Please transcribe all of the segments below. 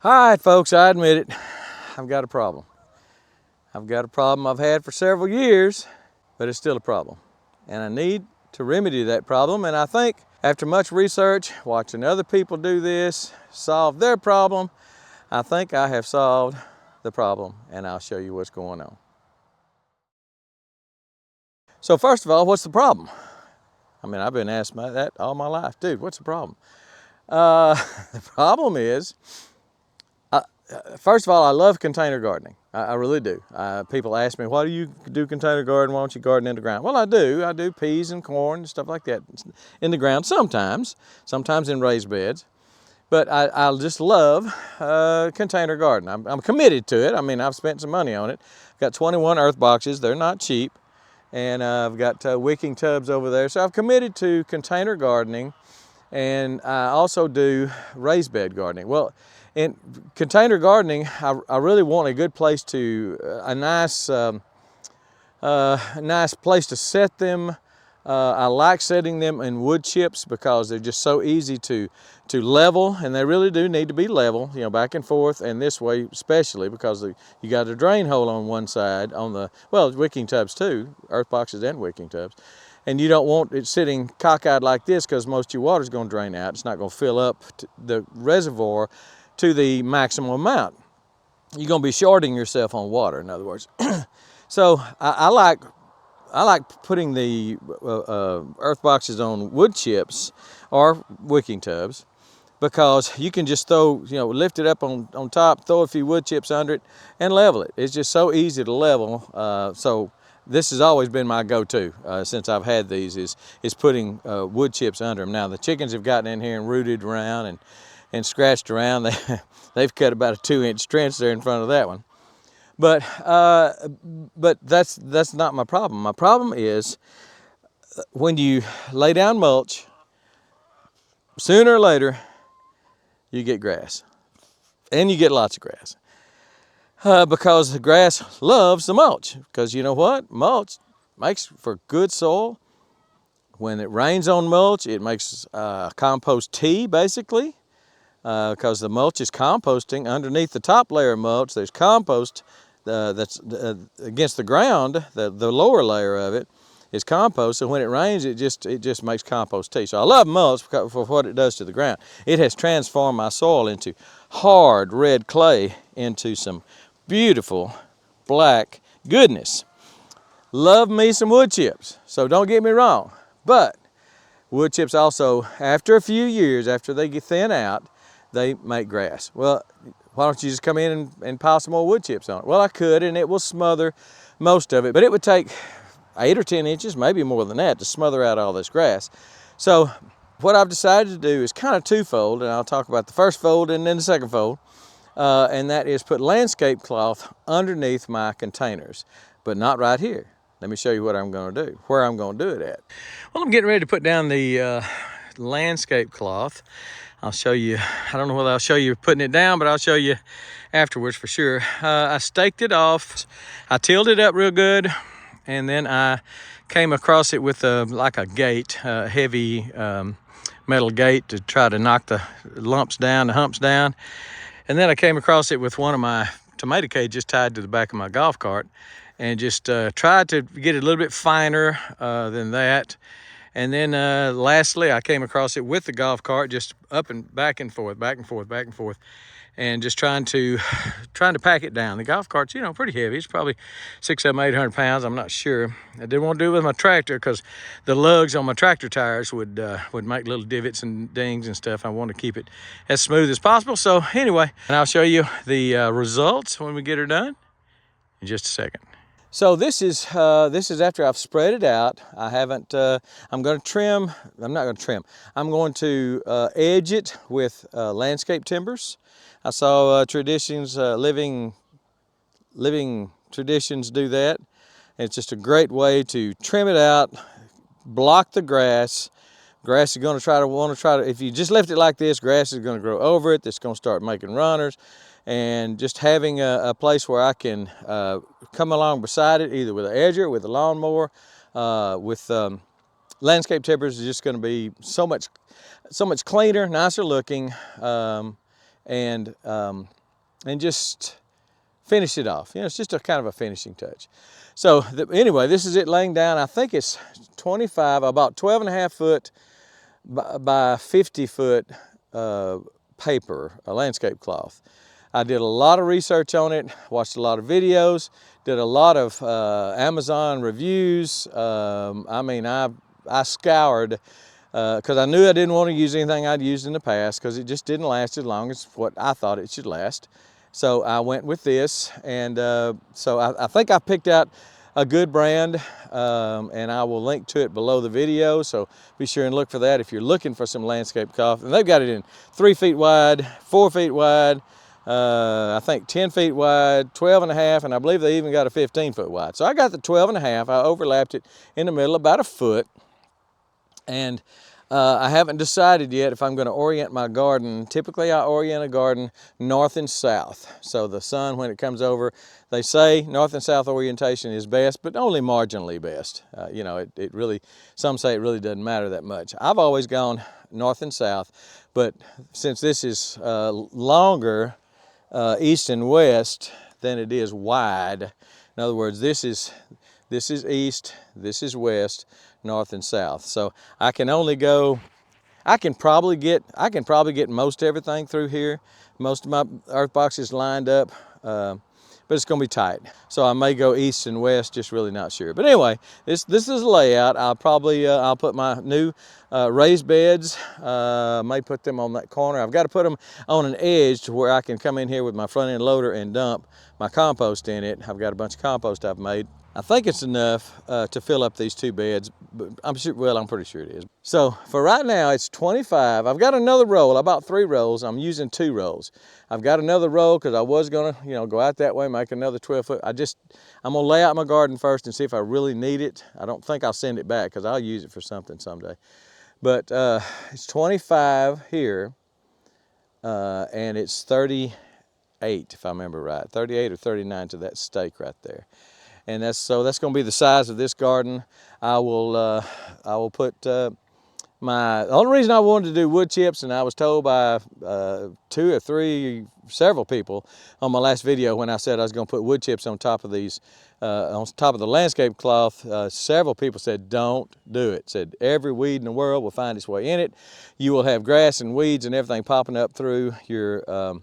All right, folks, I admit it. I've got a problem. I've got a problem I've had for several years, but it's still a problem. And I need to remedy that problem. And I think after much research, watching other people do this, solve their problem, I think I have solved the problem, and I'll show you what's going on. So first of all, what's the problem? I mean, I've been asked that all my life. Dude, what's the problem? The problem is, first of all, I love container gardening. I really do. People ask me, why do you do container garden? Why don't you garden in the ground? Well, I do. I do peas and corn and stuff like that in the ground sometimes in raised beds. But I just love container garden. I'm committed to it. I mean, I've spent some money on it. I've got 21 earth boxes. They're not cheap. And I've got wicking tubs over there. So I've committed to container gardening, and I also do raised bed gardening. Well, in container gardening, I really want a good place to, a nice place to set them. I like setting them in wood chips because they're just so easy to level, and they really do need to be level, you know, back and forth, and this way especially because you got a drain hole on one side on the, well, wicking tubs too, earth boxes and wicking tubs. And you don't want it sitting cockeyed like this because most of your water is going to drain out. It's not going to fill up the reservoir to the maximum amount. You're going to be shorting yourself on water, in other words. So I like putting the earth boxes on wood chips or wicking tubs because you can just throw, you know, lift it up on top, throw a few wood chips under it, and level it. It's just so easy to level. So this has always been my go-to since I've had these is putting wood chips under them. Now the chickens have gotten in here and rooted around and scratched around. They've cut about a 2-inch trench there in front of that one. But that's not my problem. My problem is when you lay down mulch, sooner or later you get grass, and you get lots of grass because the grass loves the mulch. Because you know what, mulch makes for good soil. When it rains on mulch, it makes compost tea basically. Because the mulch is composting underneath the top layer of mulch. There's compost that's against the ground. The lower layer of it is compost. So when it rains, it just makes compost tea. So I love mulch for what it does to the ground. It has transformed my soil into hard red clay into some beautiful black goodness. Love me some wood chips. So don't get me wrong, but wood chips also, after a few years, after they get thin out, they make grass. Well, why don't you just come in and pile some more wood chips on it? Well, I could, and it will smother most of it, but it would take 8 or 10 inches, maybe more than that, to smother out all this grass. So what I've decided to do is kind of twofold, and I'll talk about the first fold and then the second fold, and that is put landscape cloth underneath my containers, but not right here. Let me show you what I'm going to do, where I'm going to do it at. Well, I'm getting ready to put down the landscape cloth. I'll show you, I don't know whether I'll show you putting it down, but I'll show you afterwards for sure. I staked it off, I tilled it up real good, and then I came across it with like a gate, a heavy metal gate to try to knock the lumps down, the humps down. And then I came across it with one of my tomato cages tied to the back of my golf cart and just tried to get it a little bit finer than that. And then lastly, I came across it with the golf cart, just up and back and forth, back and forth, back and forth, and just trying to pack it down. The golf cart's, you know, pretty heavy. It's probably 600, 700, 800 pounds. I'm not sure. I didn't want to do it with my tractor because the lugs on my tractor tires would make little divots and dings and stuff. I want to keep it as smooth as possible. So anyway, and I'll show you the results when we get her done in just a second. So this is after I've spread it out. I haven't, I'm going to trim, I'm not going to trim. I'm going to edge it with landscape timbers. I saw Living Traditions do that. It's just a great way to trim it out, block the grass. Grass is going to want to try to, if you just left it like this, grass is going to grow over it. It's going to start making runners. And just having a place where I can come along beside it, either with an edger, with a lawnmower, with landscape timbers, is just going to be so much cleaner, nicer looking, and just finish it off. You know, it's just a kind of a finishing touch. So anyway, this is it laying down. I think it's 25, about 12.5 foot by 50 foot paper, a landscape cloth. I did a lot of research on it, watched a lot of videos, did a lot of Amazon reviews. I mean, I scoured because I knew I didn't want to use anything I'd used in the past because it just didn't last as long as what I thought it should last. So I went with this, and so I think I picked out a good brand, and I will link to it below the video, so be sure and look for that if you're looking for some landscape cloth. And they've got it in 3 feet wide, 4 feet wide, I think 10 feet wide, 12.5, and I believe they even got a 15-foot wide. So I got the 12.5, I overlapped it in the middle about a foot, and I haven't decided yet if I'm going to orient my garden. Typically I orient a garden north and south. So the sun, when it comes over, they say north and south orientation is best, but only marginally best. You know, it really, some say it really doesn't matter that much. I've always gone north and south, but since this is longer east and west than it is wide, in other words, this is east, this is west, north and south. So I can only go, I can probably get most everything through here. Most of my earth boxes lined up, but it's going to be tight. So I may go east and west, just really not sure. But anyway, this is a layout. I'll probably, I'll put my new raised beds, may put them on that corner. I've got to put them on an edge to where I can come in here with my front end loader and dump my compost in it. I've got a bunch of compost I've made. I think it's enough to fill up these 2 beds, but I'm sure, well, I'm pretty sure it is. So for right now, it's 25. I've got another roll, about 3 rolls. I'm using 2 rolls. I've got another roll because I was gonna, you know, go out that way, make another 12 foot. I'm gonna lay out my garden first and see if I really need it. I don't think I'll send it back because I'll use it for something someday. But it's 25 here, and it's 38, if I remember right, 38 or 39 to that stake right there. And that's going to be the size of this garden. I will put the only reason I wanted to do wood chips, and I was told by 2 or 3, several people on my last video when I said I was going to put wood chips on top of these, on top of the landscape cloth, several people said, don't do it. Said every weed in the world will find its way in it. You will have grass and weeds and everything popping up through your,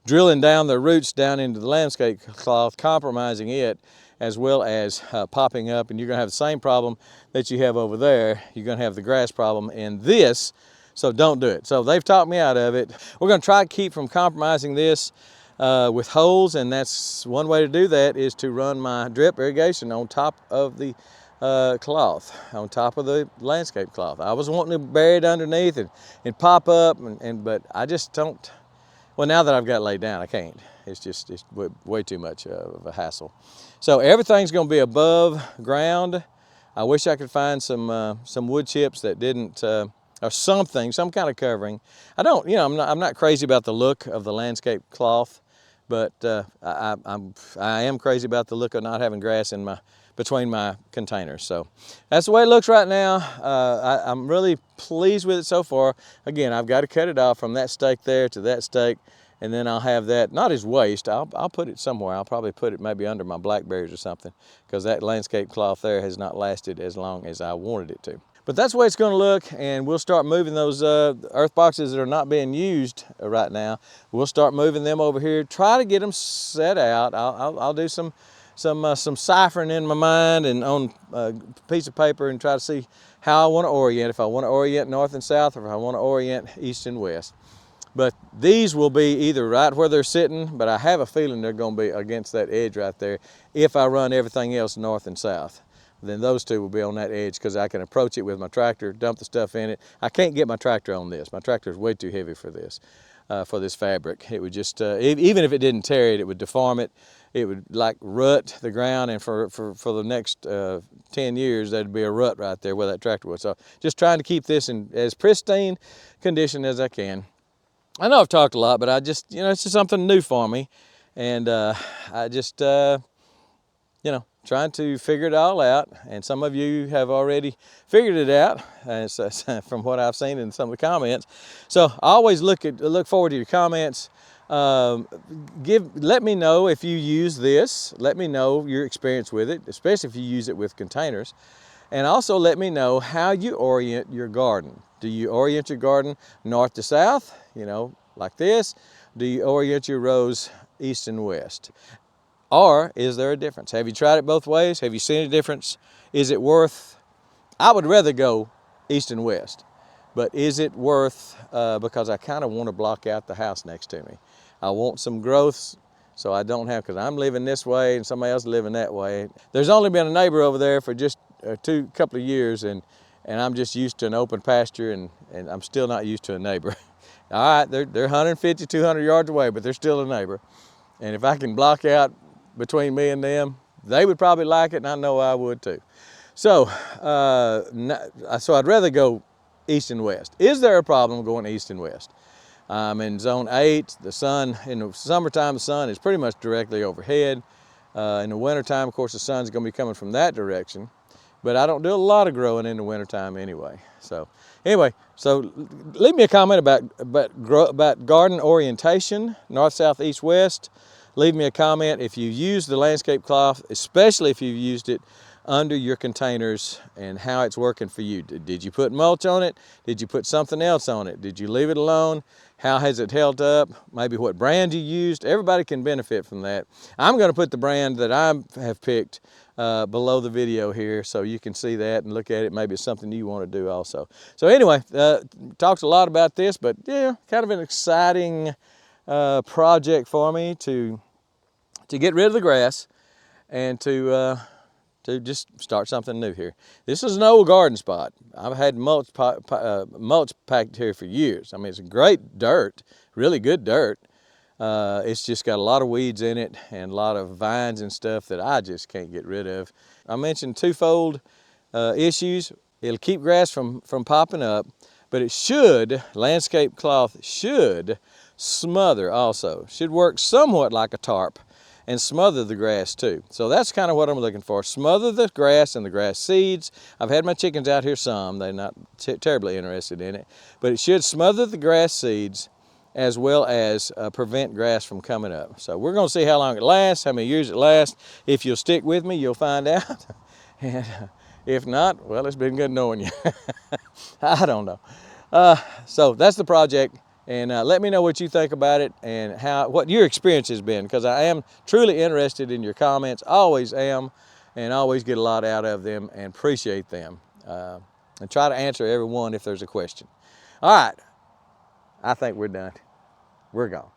drilling down the roots down into the landscape cloth, compromising it, as well as popping up, and you're gonna have the same problem that you have over there. You're gonna have the grass problem in this, so don't do it. So they've talked me out of it. We're gonna try to keep from compromising this with holes, and that's one way to do that is to run my drip irrigation on top of the cloth, on top of the landscape cloth. I was wanting to bury it underneath and pop up, but I just don't. Well, now that I've got it laid down, I can't. It's way too much of a hassle. So everything's going to be above ground. I wish I could find some wood chips that didn't, or something, some kind of covering. I don't, you know, I'm not crazy about the look of the landscape cloth, but I am crazy about the look of not having grass in between my containers. So that's the way it looks right now. I'm really pleased with it so far. Again, I've got to cut it off from that stake there to that stake, and then I'll have that, not as waste, I'll put it somewhere. I'll probably put it maybe under my blackberries or something, because that landscape cloth there has not lasted as long as I wanted it to. But that's the way it's going to look, and we'll start moving those earth boxes that are not being used right now. We'll start moving them over here, try to get them set out. I'll do some ciphering in my mind and on a piece of paper and try to see how I want to orient, if I want to orient north and south or if I want to orient east and west. But these will be either right where they're sitting, but I have a feeling they're going to be against that edge right there. If I run everything else north and south, then those 2 will be on that edge because I can approach it with my tractor, dump the stuff in it. I can't get my tractor on this. My tractor is way too heavy for this fabric. It would just, even if it didn't tear it, it would deform it. It would like rut the ground, and for the next 10 years, there'd be a rut right there where that tractor was. So just trying to keep this in as pristine condition as I can. I know I've talked a lot, but I just, you know, it's just something new for me. And I just, you know, trying to figure it all out, and some of you have already figured it out, and so, from what I've seen in some of the comments. So I always look forward to your comments. Let me know if you use this. Let me know your experience with it, especially if you use it with containers. And also let me know how you orient your garden. Do you orient your garden north to south, like this? Do you orient your rows east and west? Or is there a difference? Have you tried it both ways? Have you seen a difference? Is it worth, I would rather go east and west, but is it worth, because I kind of want to block out the house next to me. I want some growth so I don't have, because I'm living this way and somebody else living that way. There's only been a neighbor over there for just couple of years, and I'm just used to an open pasture, and I'm still not used to a neighbor. All right, they're 150, 200 yards away, but they're still a neighbor. And if I can block out between me and them, they would probably like it, and I know I would too. So, so I'd rather go east and west. Is there a problem going east and west? In zone 8, the sun, in the summertime, the sun is pretty much directly overhead. In the wintertime, of course, the sun's going to be coming from that direction. But I don't do a lot of growing in the wintertime anyway. So anyway, so leave me a comment about garden orientation, north, south, east, west. Leave me a comment if you use the landscape cloth, especially if you've used it under your containers, and how it's working for you. Did you put mulch on it? Did you put something else on it? Did you leave it alone? How has it held up? Maybe what brand you used. Everybody can benefit from that. I'm going to put the brand that I have picked below the video here, so you can see that and look at it. Maybe it's something you want to do also. So anyway, talked a lot about this, but yeah, kind of an exciting project for me to get rid of the grass and to just start something new here. This is an old garden spot. I've had mulch packed here for years. I mean, it's great dirt, really good dirt. It's just got a lot of weeds in it and a lot of vines and stuff that I just can't get rid of. I mentioned twofold issues. It'll keep grass from popping up, but it should, landscape cloth should smother also. Should work somewhat like a tarp and smother the grass too. So that's kind of what I'm looking for. Smother the grass and the grass seeds. I've had my chickens out here some. They're not terribly interested in it, but it should smother the grass seeds as well as prevent grass from coming up. So we're gonna see how long it lasts, how many years it lasts. If you'll stick with me, you'll find out. And if not, well, it's been good knowing you. I don't know. So that's the project. And let me know what you think about it and what your experience has been, because I am truly interested in your comments. Always am, and always get a lot out of them and appreciate them. And try to answer every one if there's a question. All right, I think we're done. We're gone.